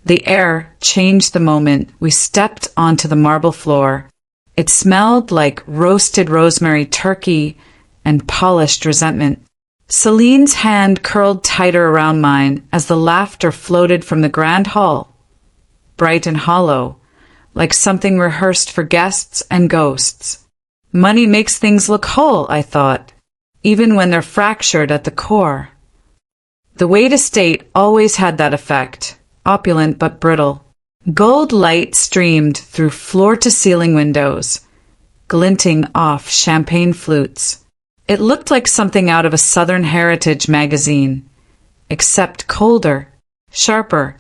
The air changed the moment we stepped onto the marble floor. It smelled like roasted rosemary turkey and polished resentment. Celine's hand curled tighter around mine as the laughter floated from the grand hall, bright and hollow, like something rehearsed for guests and ghosts. Money makes things look whole, I thought, even when they're fractured at the core. The Wade estate always had that effect, opulent but brittle. Gold light streamed through floor-to-ceiling windows, glinting off champagne flutes. It looked like something out of a Southern Heritage magazine, except colder, sharper.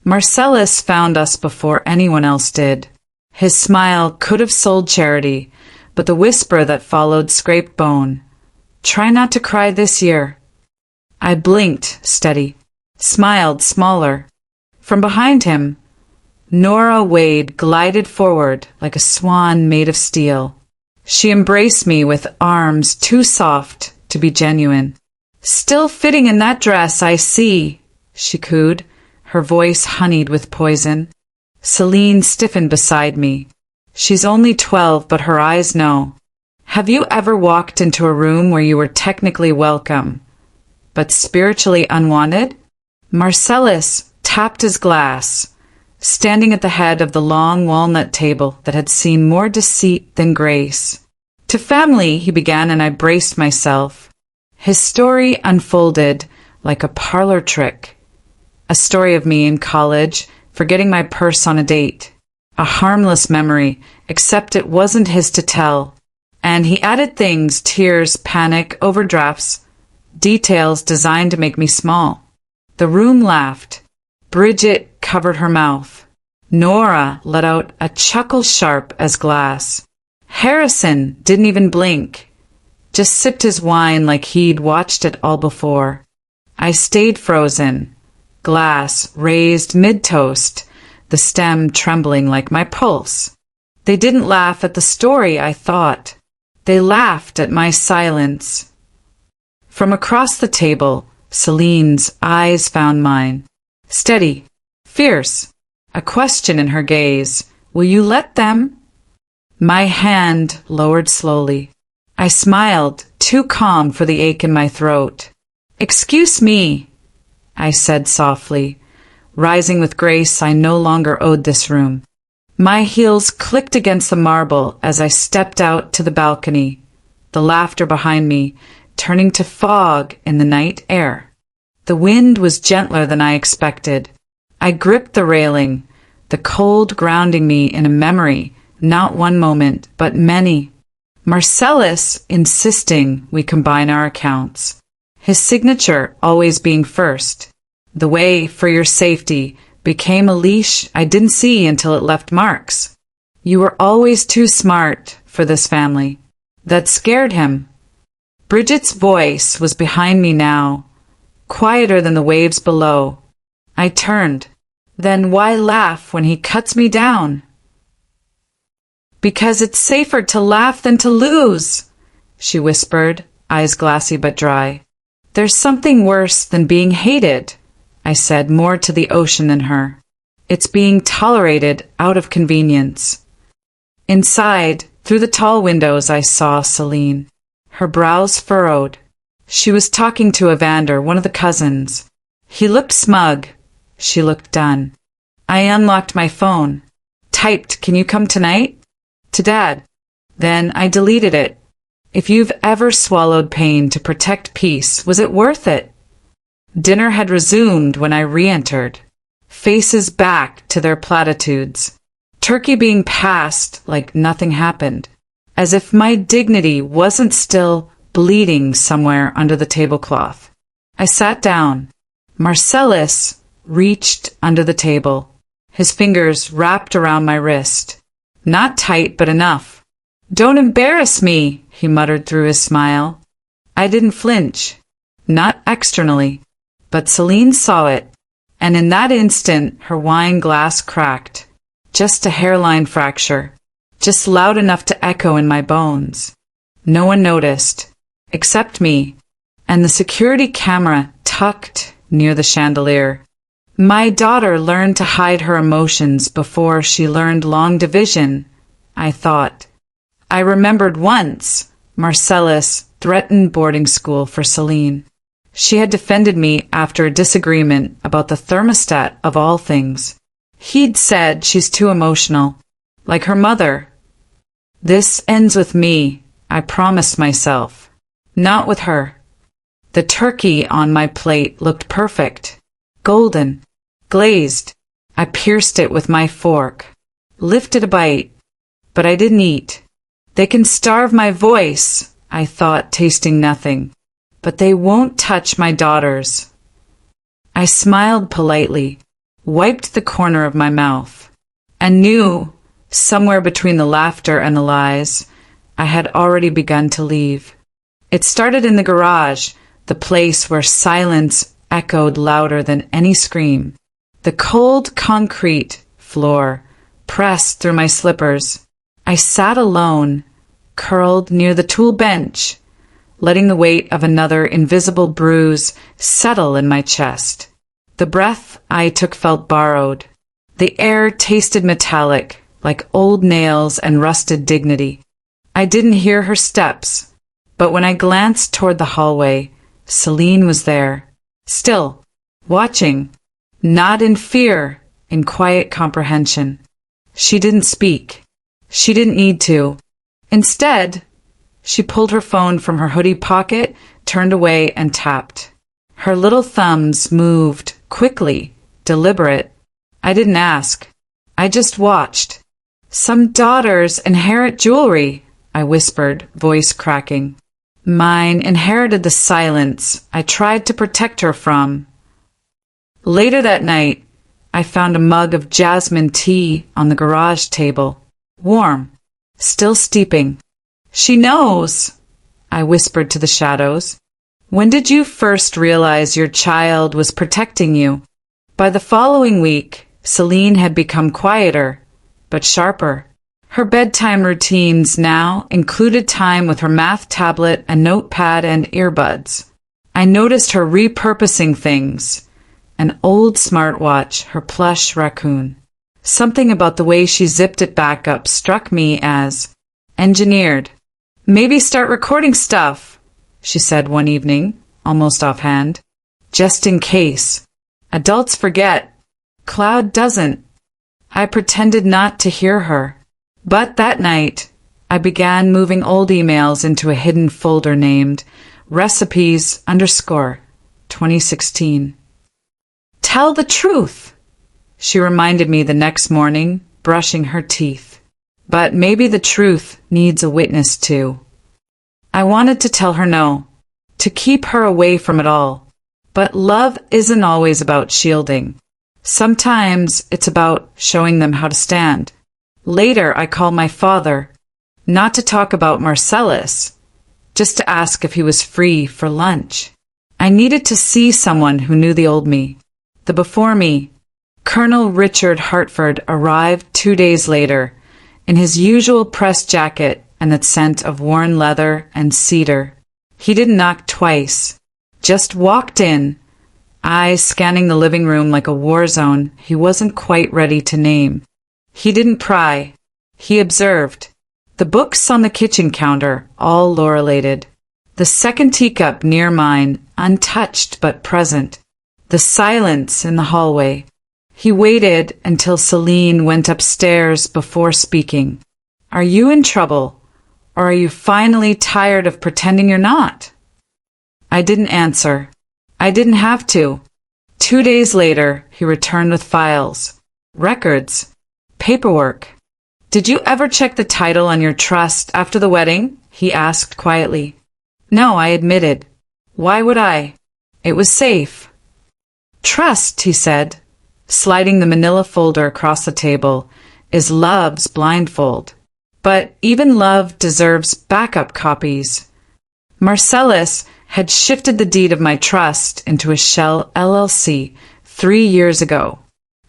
Marcellus found us before anyone else did. His smile could have sold charity, but the whisper that followed scraped bone. Try not to cry this year. I blinked, steady, smiled smaller. From behind him, Nora Wade glided forward like a swan made of steel. She embraced me with arms too soft to be genuine. Still fitting in that dress, I see, she cooed, her voice honeyed with poison. Celine stiffened beside me. She's only 12, but her eyes know. Have you ever walked into a room where you were technically welcome, but spiritually unwanted? Marcellus tapped his glass, standing at the head of the long walnut table that had seen more deceit than grace. To family, he began, and I braced myself. His story unfolded like a parlor trick. A story of me in college, forgetting my purse on a date. A harmless memory, except it wasn't his to tell. And he added things, tears, panic, overdrafts, details designed to make me small. The room laughed. Bridget covered her mouth. Nora let out a chuckle sharp as glass. Harrison didn't even blink, just sipped his wine like he'd watched it all before. I stayed frozen, glass raised mid-toast, the stem trembling like my pulse. They didn't laugh at the story, I thought. They laughed at my silence. From across the table, Celine's eyes found mine. Steady, fierce, a question in her gaze. Will you let them? My hand lowered slowly. I smiled, too calm for the ache in my throat. Excuse me, I said softly, rising with grace I no longer owed this room. My heels clicked against the marble as I stepped out to the balcony, the laughter behind me turning to fog in the night air. The wind was gentler than I expected. I gripped the railing, the cold grounding me in a memory, not one moment, but many. Marcellus insisting we combine our accounts. His signature always being first. The way for your safety became a leash I didn't see until it left marks. You were always too smart for this family. That scared him. Bridget's voice was behind me now, quieter than the waves below. I turned. Then why laugh when he cuts me down? Because it's safer to laugh than to lose, she whispered, eyes glassy but dry. There's something worse than being hated, I said, more to the ocean than her. It's being tolerated out of convenience. Inside, through the tall windows, I saw Celine. Her brows furrowed. She was talking to Evander, one of the cousins. He looked smug. She looked done. I unlocked my phone. Typed, "Can you come tonight?" To Dad. Then I deleted it. If you've ever swallowed pain to protect peace, was it worth it? Dinner had resumed when I re-entered. Faces back to their platitudes. Turkey being passed like nothing happened. As if my dignity wasn't still bleeding somewhere under the tablecloth. I sat down. Marcellus reached under the table, his fingers wrapped around my wrist. Not tight, but enough. "Don't embarrass me," he muttered through his smile. I didn't flinch. Not externally. But Celine saw it, and in that instant her wine glass cracked. Just a hairline fracture. Just loud enough to echo in my bones. No one noticed, except me, and the security camera tucked near the chandelier. My daughter learned to hide her emotions before she learned long division, I thought. I remembered once Marcellus threatened boarding school for Celine. She had defended me after a disagreement about the thermostat of all things. He'd said she's too emotional, like her mother. This ends with me, I promised myself. Not with her. The turkey on my plate looked perfect. Golden. Glazed. I pierced it with my fork. Lifted a bite. But I didn't eat. They can starve my voice, I thought, tasting nothing. But they won't touch my daughter's. I smiled politely, wiped the corner of my mouth, and knew, somewhere between the laughter and the lies, I had already begun to leave. It started in the garage, the place where silence echoed louder than any scream. The cold concrete floor pressed through my slippers. I sat alone, curled near the tool bench, letting the weight of another invisible bruise settle in my chest. The breath I took felt borrowed. The air tasted metallic, like old nails and rusted dignity. I didn't hear her steps, but when I glanced toward the hallway, Celine was there, still, watching, not in fear, in quiet comprehension. She didn't speak. She didn't need to. Instead, she pulled her phone from her hoodie pocket, turned away, and tapped. Her little thumbs moved, quickly, deliberate. I didn't ask. I just watched. Some daughters inherit jewelry, I whispered, voice cracking. Mine inherited the silence I tried to protect her from. Later that night, I found a mug of jasmine tea on the garage table, warm, still steeping. She knows, I whispered to the shadows. When did you first realize your child was protecting you? By the following week, Celine had become quieter, but sharper. Her bedtime routines now included time with her math tablet and notepad and earbuds. I noticed her repurposing things. An old smartwatch, her plush raccoon. Something about the way she zipped it back up struck me as engineered. Maybe start recording stuff, she said one evening, almost offhand. Just in case. Adults forget. Cloud doesn't. I pretended not to hear her. But that night, I began moving old emails into a hidden folder named recipes_2016. Tell the truth, she reminded me the next morning, brushing her teeth. But maybe the truth needs a witness too. I wanted to tell her no, to keep her away from it all. But love isn't always about shielding. Sometimes it's about showing them how to stand. Later, I called my father, not to talk about Marcellus, just to ask if he was free for lunch. I needed to see someone who knew the old me. The before me, Colonel Richard Hartford, arrived 2 days later, in his usual press jacket and the scent of worn leather and cedar. He didn't knock twice, just walked in, eyes scanning the living room like a war zone he wasn't quite ready to name. He didn't pry. He observed. The books on the kitchen counter, all laurelated. The second teacup near mine, untouched but present. The silence in the hallway. He waited until Celine went upstairs before speaking. Are you in trouble? Or are you finally tired of pretending you're not? I didn't answer. I didn't have to. 2 days later, he returned with files. Records. Paperwork. Did you ever check the title on your trust after the wedding? He asked quietly. No, I admitted. Why would I? It was safe. Trust, he said, sliding the manila folder across the table, is love's blindfold. But even love deserves backup copies. Marcellus had shifted the deed of my trust into a shell LLC 3 years ago.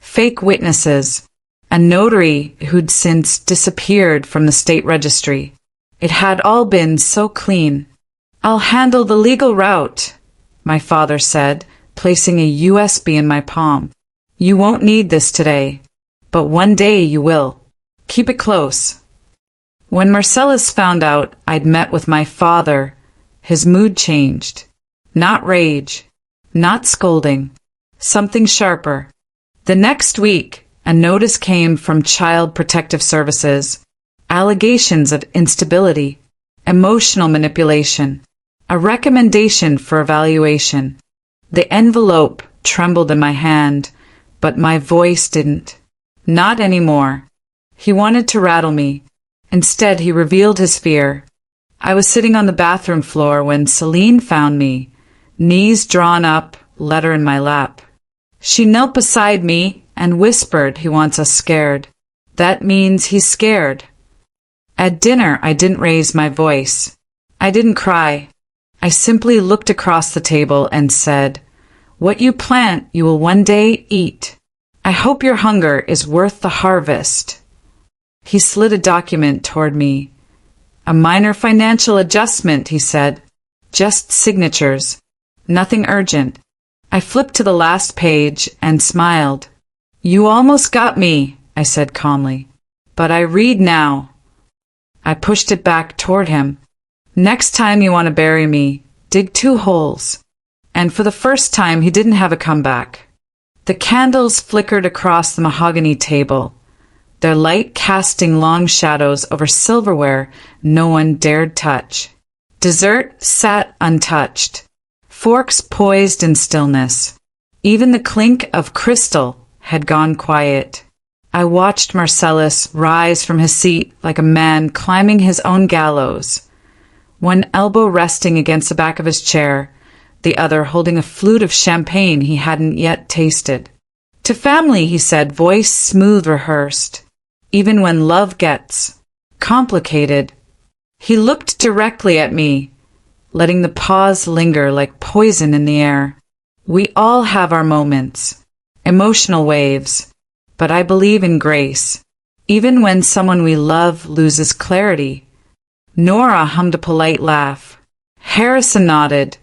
Fake witnesses. A notary who'd since disappeared from the state registry. It had all been so clean. I'll handle the legal route, my father said, placing a USB in my palm. You won't need this today, but one day you will. Keep it close. When Marcellus found out I'd met with my father, his mood changed. Not rage, not scolding, something sharper. The next week, a notice came from Child Protective Services, allegations of instability, emotional manipulation, a recommendation for evaluation. The envelope trembled in my hand, but my voice didn't. Not anymore. He wanted to rattle me. Instead, he revealed his fear. I was sitting on the bathroom floor when Celine found me, knees drawn up, letter in my lap. She knelt beside me and whispered he wants us scared. That means he's scared. At dinner, I didn't raise my voice. I didn't cry. I simply looked across the table and said, "What you plant, you will one day eat. I hope your hunger is worth the harvest." He slid a document toward me. "A minor financial adjustment," he said. "Just signatures. Nothing urgent." I flipped to the last page and smiled. "You almost got me," I said calmly. "But I read now." I pushed it back toward him. "Next time you want to bury me, dig 2 holes." And for the first time, he didn't have a comeback. The candles flickered across the mahogany table, their light casting long shadows over silverware no one dared touch. Dessert sat untouched, forks poised in stillness. Even the clink of crystal had gone quiet. I watched Marcellus rise from his seat like a man climbing his own gallows, one elbow resting against the back of his chair, the other holding a flute of champagne he hadn't yet tasted. "To family," he said, voice smooth rehearsed. "Even when love gets complicated." He looked directly at me, letting the pause linger like poison in the air. "We all have our moments, emotional waves, but I believe in grace, even when someone we love loses clarity." Nora hummed a polite laugh. Harrison nodded,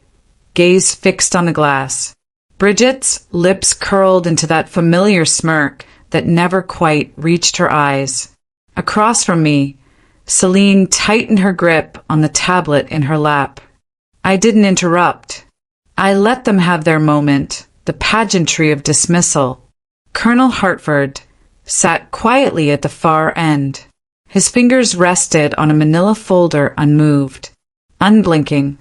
gaze fixed on the glass. Bridget's lips curled into that familiar smirk that never quite reached her eyes. Across from me, Celine tightened her grip on the tablet in her lap. I didn't interrupt. I let them have their moment, the pageantry of dismissal. Colonel Hartford sat quietly at the far end. His fingers rested on a manila folder unmoved, unblinking.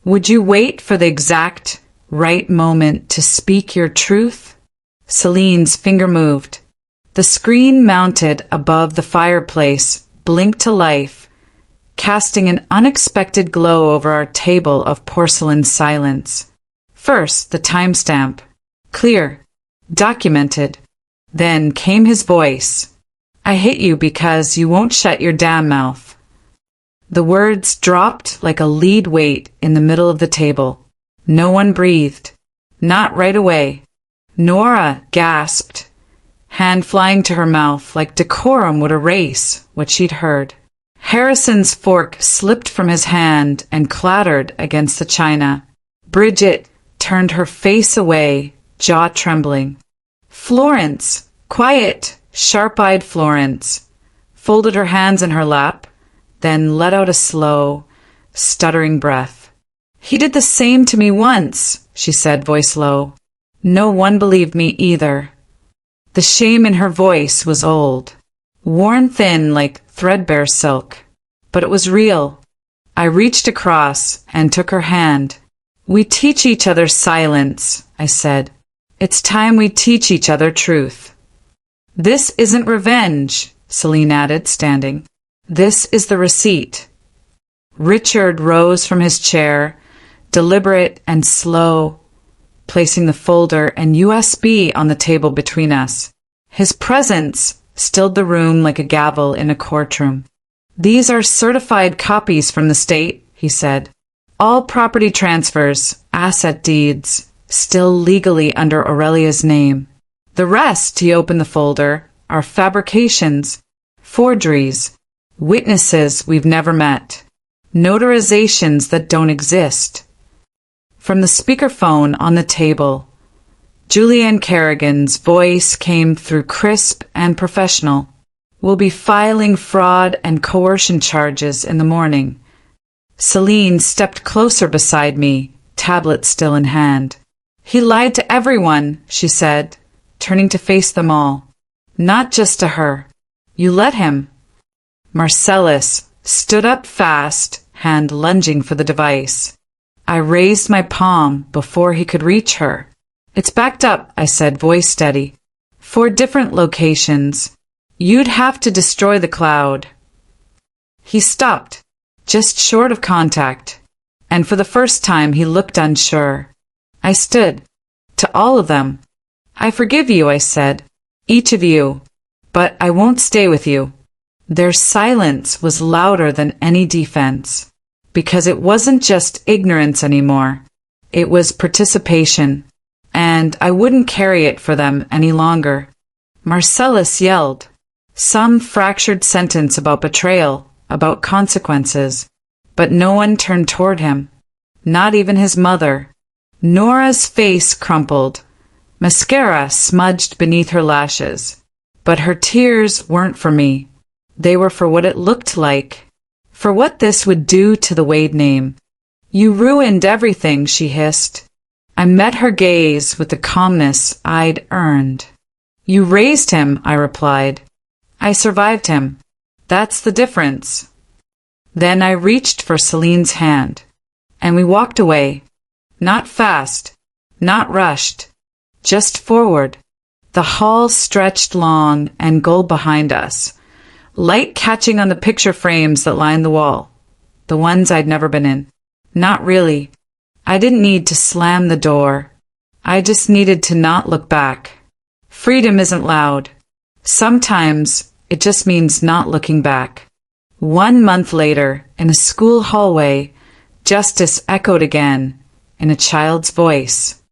"Would you wait for the exact right moment to speak your truth?" Celine's finger moved. The screen mounted above the fireplace blinked to life, casting an unexpected glow over our table of porcelain silence. First, the timestamp. Clear. Documented. Then came his voice. "I hate you because you won't shut your damn mouth." The words dropped like a lead weight in the middle of the table. No one breathed. Not right away. Nora gasped, hand flying to her mouth like decorum would erase what she'd heard. Harrison's fork slipped from his hand and clattered against the china. Bridget turned her face away, jaw trembling. Florence, quiet, sharp-eyed Florence, folded her hands in her lap, then let out a slow, stuttering breath. "He did the same to me once," she said, voice low. No one believed me either. The shame in her voice was old, worn thin like threadbare silk, but it was real. I reached across and took her hand. "We teach each other silence," I said. "It's time we teach each other truth." "This isn't revenge," Celine added, standing. "This is the receipt." Richard rose from his chair, deliberate and slow, placing the folder and USB on the table between us. His presence stilled the room like a gavel in a courtroom. "These are certified copies from the state," he said. "All property transfers, asset deeds, still legally under Aurelia's name. The rest," he opened the folder, "are fabrications, forgeries, witnesses we've never met, notarizations that don't exist." From the speakerphone on the table, Julianne Kerrigan's voice came through crisp and professional. We'll be filing fraud and coercion charges in the morning. Celine stepped closer beside me, tablet still in hand. He lied to everyone, she said, turning to face them all. Not just to her. You let him. Marcellus stood up fast, hand lunging for the device. I raised my palm before he could reach her. It's backed up, I said, voice steady. 4 different locations. You'd have to destroy the cloud. He stopped, just short of contact, and for the first time he looked unsure. I stood. To all of them. I forgive you, I said. Each of you. But I won't stay with you. Their silence was louder than any defense, because it wasn't just ignorance anymore. It was participation, and I wouldn't carry it for them any longer. Marcellus yelled. Some fractured sentence about betrayal, about consequences, but no one turned toward him. Not even his mother. Nora's face crumpled. Mascara smudged beneath her lashes. But her tears weren't for me. They were for what it looked like. For what this would do to the Wade name. You ruined everything, she hissed. I met her gaze with the calmness I'd earned. You raised him, I replied. I survived him. That's the difference. Then I reached for Celine's hand, and we walked away. Not fast, not rushed, just forward. The hall stretched long and gold behind us, light catching on the picture frames that lined the wall, the ones I'd never been in. Not really. I didn't need to slam the door. I just needed to not look back. Freedom isn't loud. Sometimes it just means not looking back. 1 month later, in a school hallway, justice echoed again, in a child's voice.